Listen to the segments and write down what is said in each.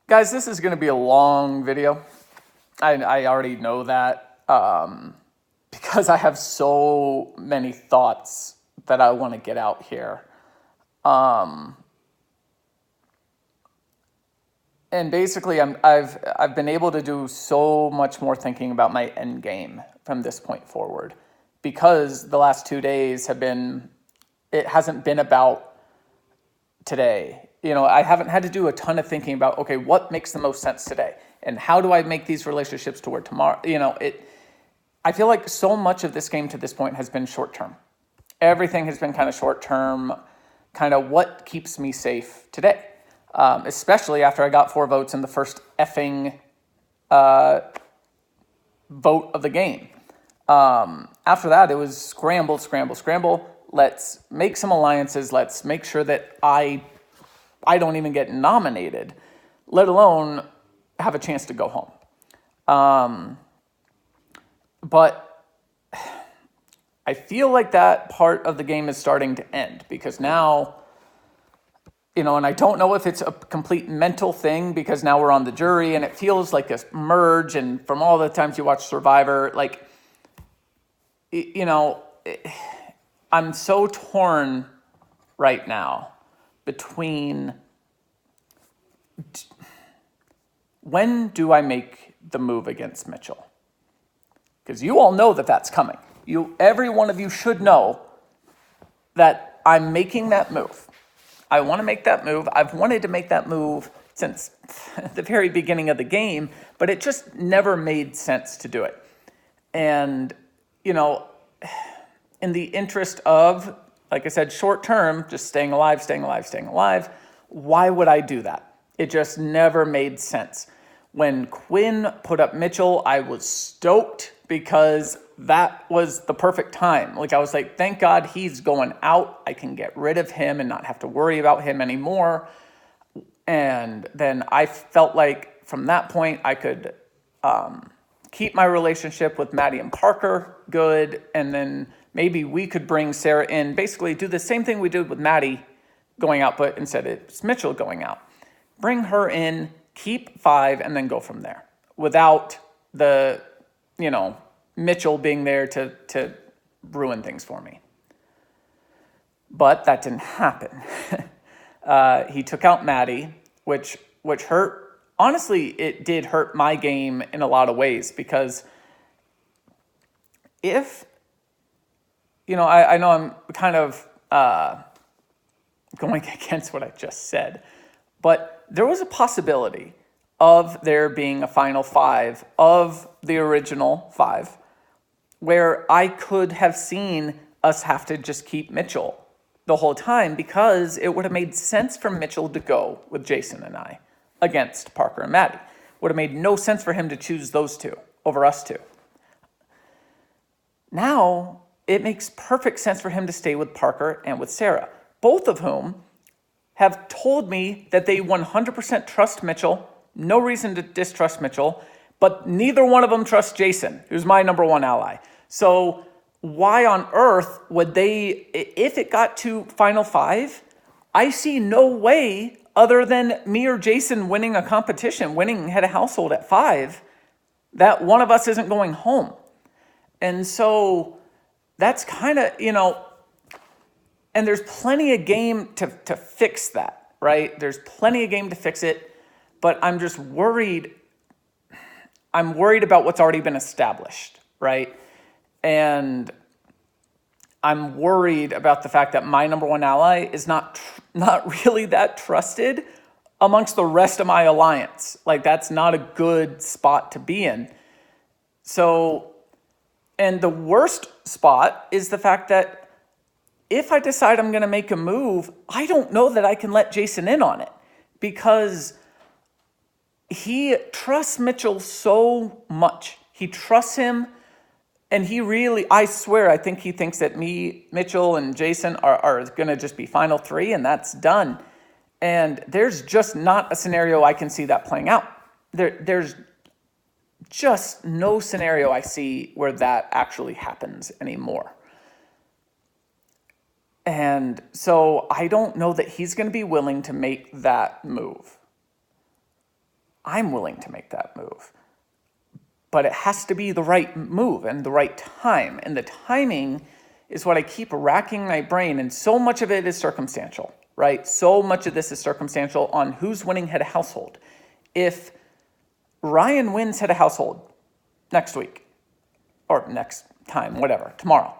Guys, this is going to be a long video. I already know that because I have so many thoughts that I want to get out here. And basically, I've been able to do so much more thinking about my end game from this point forward, because the last 2 days have been, it hasn't been about today. You know, I haven't had to do a ton of thinking about, okay, what makes the most sense today? And how do I make these relationships toward tomorrow? You know, I feel like so much of this game to this point has been short term. Everything has been kind of short term, kind of what keeps me safe today. Especially after I got 4 votes in the first effing vote of the game. After that, it was scramble, scramble, scramble. Let's make some alliances. Let's make sure that I don't even get nominated, let alone have a chance to go home. But I feel like that part of the game is starting to end, because now, you know, and I don't know if it's a complete mental thing, because now we're on the jury and it feels like a merge. And from all the times you watch Survivor, like, you know, I'm so torn right now between when do I make the move against Mitchell? Because you all know that that's coming. Every one of you should know that I'm making that move. I want to make that move. I've wanted to make that move since the very beginning of the game, but it just never made sense to do it. And, you know, in the interest of, like I said, short term, just staying alive, why would I do that? It just never made sense. When Quinn put up Mitchell, I was stoked because that was the perfect time. Like, I was like, thank God he's going out. I can get rid of him and not have to worry about him anymore. And then I felt like from that point, I could keep my relationship with Maddie and Parker good. And then maybe we could bring Sarah in, basically do the same thing we did with Maddie going out, but instead it's Mitchell going out. Bring her in, keep 5, and then go from there without the, you know, Mitchell being there to ruin things for me. But that didn't happen. He took out Maddie, which hurt. Honestly, it did hurt my game in a lot of ways, because if, you know, I know I'm kind of going against what I just said, but there was a possibility of there being a final 5 of the original 5, where I could have seen us have to just keep Mitchell the whole time, because it would have made sense for Mitchell to go with Jason and I against Parker and Maddie. Would have made no sense for him to choose those 2 over us 2. Now, it makes perfect sense for him to stay with Parker and with Sarah, both of whom have told me that they 100% trust Mitchell, no reason to distrust Mitchell, but neither one of them trusts Jason, who's my number 1 ally. So why on earth would they, if it got to final 5, I see no way other than me or Jason winning a competition, winning head of household at 5, that one of us isn't going home. And so that's kind of, you know, and there's plenty of game to fix that, right? There's plenty of game to fix it, but I'm just worried. I'm worried about what's already been established, right? And I'm worried about the fact that my number 1 ally is not really that trusted amongst the rest of my alliance. Like, that's not a good spot to be in. So, and the worst spot is the fact that if I decide I'm going to make a move, I don't know that I can let Jason in on it, because he trusts Mitchell so much. He trusts him, and he really, I swear, I think he thinks that me, Mitchell, and Jason are going to just be final 3, and that's done. And there's just not a scenario I can see that playing out. There's just no scenario I see where that actually happens anymore. And so I don't know that he's going to be willing to make that move. I'm willing to make that move. But it has to be the right move and the right time. And the timing is what I keep racking my brain. And so much of it is circumstantial, right? So much of this is circumstantial on who's winning head of household. If Ryan wins head of household next week, or next time, whatever, tomorrow,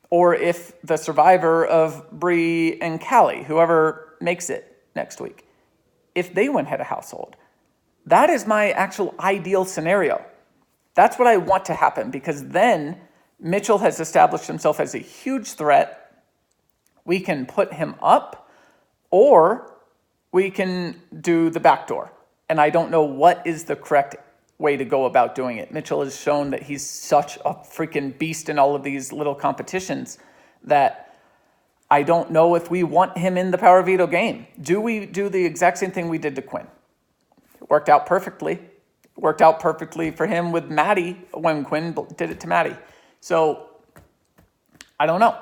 or if the survivor of Bree and Callie, whoever makes it next week, if they win head of household, that is my actual ideal scenario. That's what I want to happen, because then Mitchell has established himself as a huge threat. We can put him up, or we can do the backdoor. And I don't know what is the correct way to go about doing it. Mitchell has shown that he's such a freaking beast in all of these little competitions that I don't know if we want him in the power veto game. Do we do the exact same thing we did to Quinn? It worked out perfectly. It worked out perfectly for him with Maddie when Quinn did it to Maddie. So I don't know.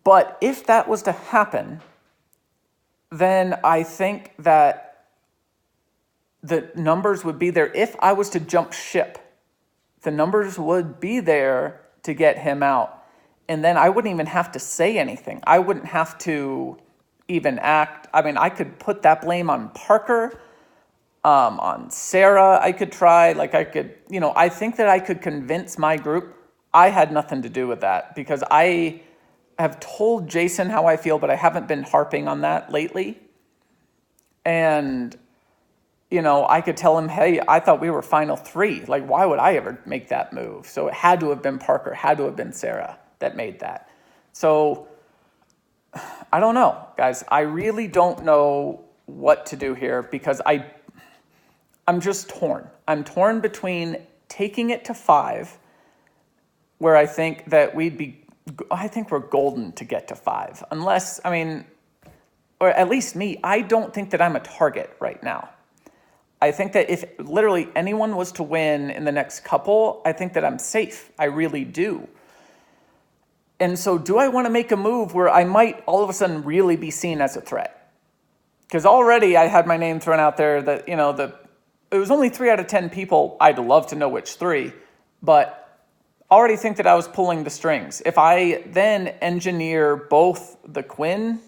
But if that was to happen, then I think that the numbers would be there. If I was to jump ship, the numbers would be there to get him out. And then I wouldn't even have to say anything. I wouldn't have to even act. I mean, I could put that blame on Parker, on Sarah. I could try, I think that I could convince my group I had nothing to do with that, because I have told Jason how I feel, but I haven't been harping on that lately. And I could tell him, hey, I thought we were final 3. Like, why would I ever make that move? So it had to have been Parker, had to have been Sarah that made that. So I don't know, guys. I really don't know what to do here, because I'm just torn. I'm torn between taking it to 5, where I think that I think we're golden to get to 5. Unless, or at least me, I don't think that I'm a target right now. I think that if literally anyone was to win in the next couple, I think that I'm safe. I really do. And so do I want to make a move where I might all of a sudden really be seen as a threat? Because already I had my name thrown out there that, it was only 3 out of 10 people. I'd love to know which 3, but already think that I was pulling the strings. If I then engineer both the Quinn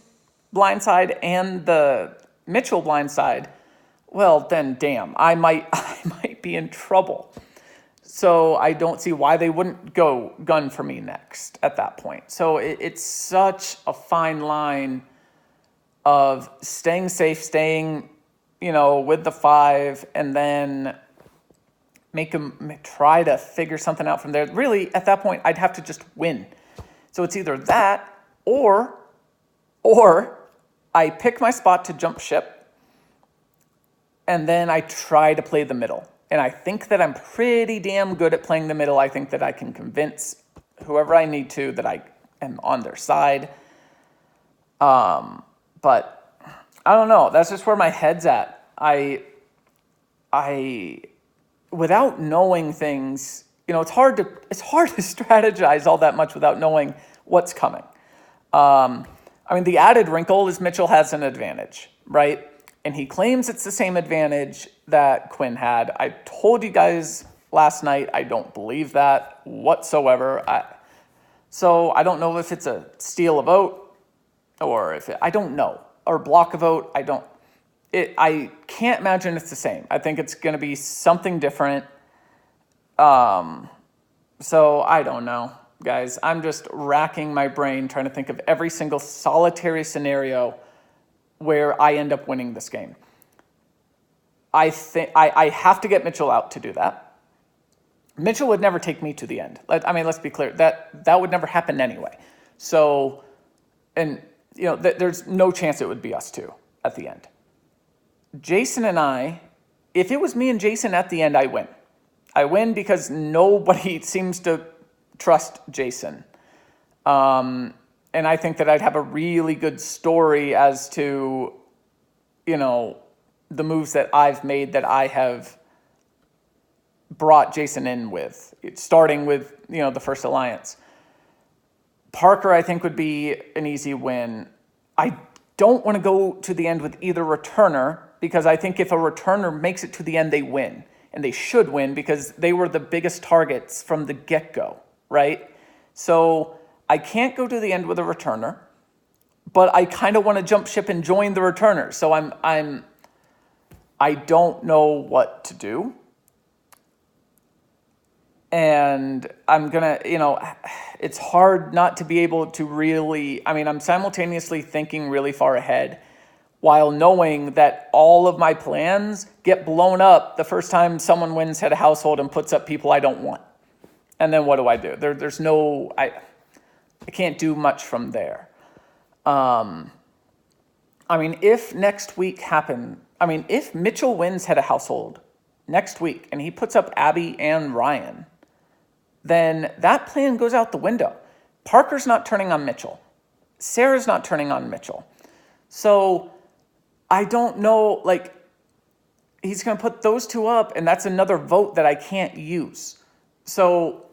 blindside and the Mitchell blindside, well, then damn, I might be in trouble. So I don't see why they wouldn't go gun for me next at that point. So it's such a fine line of staying safe, staying, with the 5, and then make them try to figure something out from there. Really, at that point, I'd have to just win. So it's either that or I pick my spot to jump ship, and then I try to play the middle. And I think that I'm pretty damn good at playing the middle. I think that I can convince whoever I need to that I am on their side. But I don't know. That's just where my head's at. I without knowing things, it's hard to strategize all that much without knowing what's coming. The added wrinkle is Mitchell has an advantage, right? And he claims it's the same advantage that Quinn had. I told you guys last night, I don't believe that whatsoever. So I don't know if it's a steal a vote or I don't know, or block a vote. I can't imagine it's the same. I think it's going to be something different. So I don't know, guys. I'm just racking my brain trying to think of every single solitary scenario where I end up winning this game. I think I have to get Mitchell out to do that. Mitchell would never take me to the end. Let's be clear. That would never happen anyway. So, and there's no chance it would be us two at the end. Jason and I, if it was me and Jason at the end, I win. I win because nobody seems to trust Jason. And I think that I'd have a really good story as to, the moves that I've made that I have brought Jason in with, starting with, the first alliance. Parker, I think, would be an easy win. don't want to go to the end with either returner, because I think if a returner makes it to the end, they win. And they should win because they were the biggest targets from the get-go, right? So I can't go to the end with a returner, but I kind of want to jump ship and join the returner. So I don't know what to do. And I'm going to, it's hard not to be able to really, I'm simultaneously thinking really far ahead while knowing that all of my plans get blown up the first time someone wins head of household and puts up people I don't want. And then what do I do? There's no, I can't do much from there. If next week if Mitchell wins head of household next week and he puts up Abby and Ryan, then that plan goes out the window. Parker's not turning on Mitchell. Sarah's not turning on Mitchell. So I don't know, he's going to put those two up, and that's another vote that I can't use. So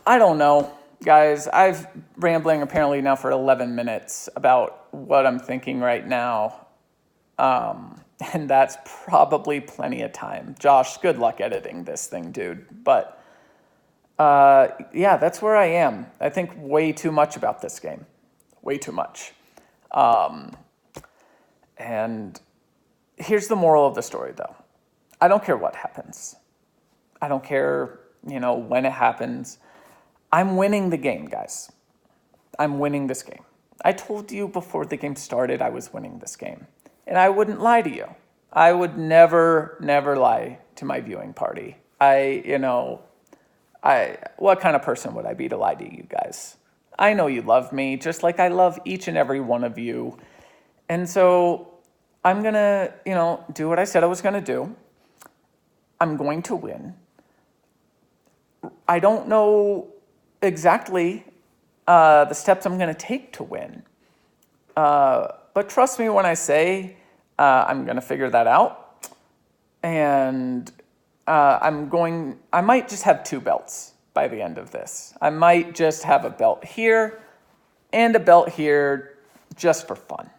I don't know, guys. I've rambling apparently now for 11 minutes about what I'm thinking right now. And that's probably plenty of time. Josh, good luck editing this thing, dude. But that's where I am. I think way too much about this game. Way too much. And here's the moral of the story, though. I don't care what happens. I don't care, when it happens. I'm winning the game, guys. I'm winning this game. I told you before the game started I was winning this game. And I wouldn't lie to you. I would never lie to my viewing party. What kind of person would I be to lie to you guys? I know you love me, just like I love each and every one of you. And so I'm going to, do what I said I was going to do. I'm going to win. I don't know exactly the steps I'm going to take to win. But trust me when I say I'm going to figure that out. And I might just have 2 belts by the end of this. I might just have a belt here and a belt here just for fun.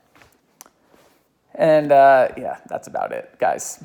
And that's about it, guys.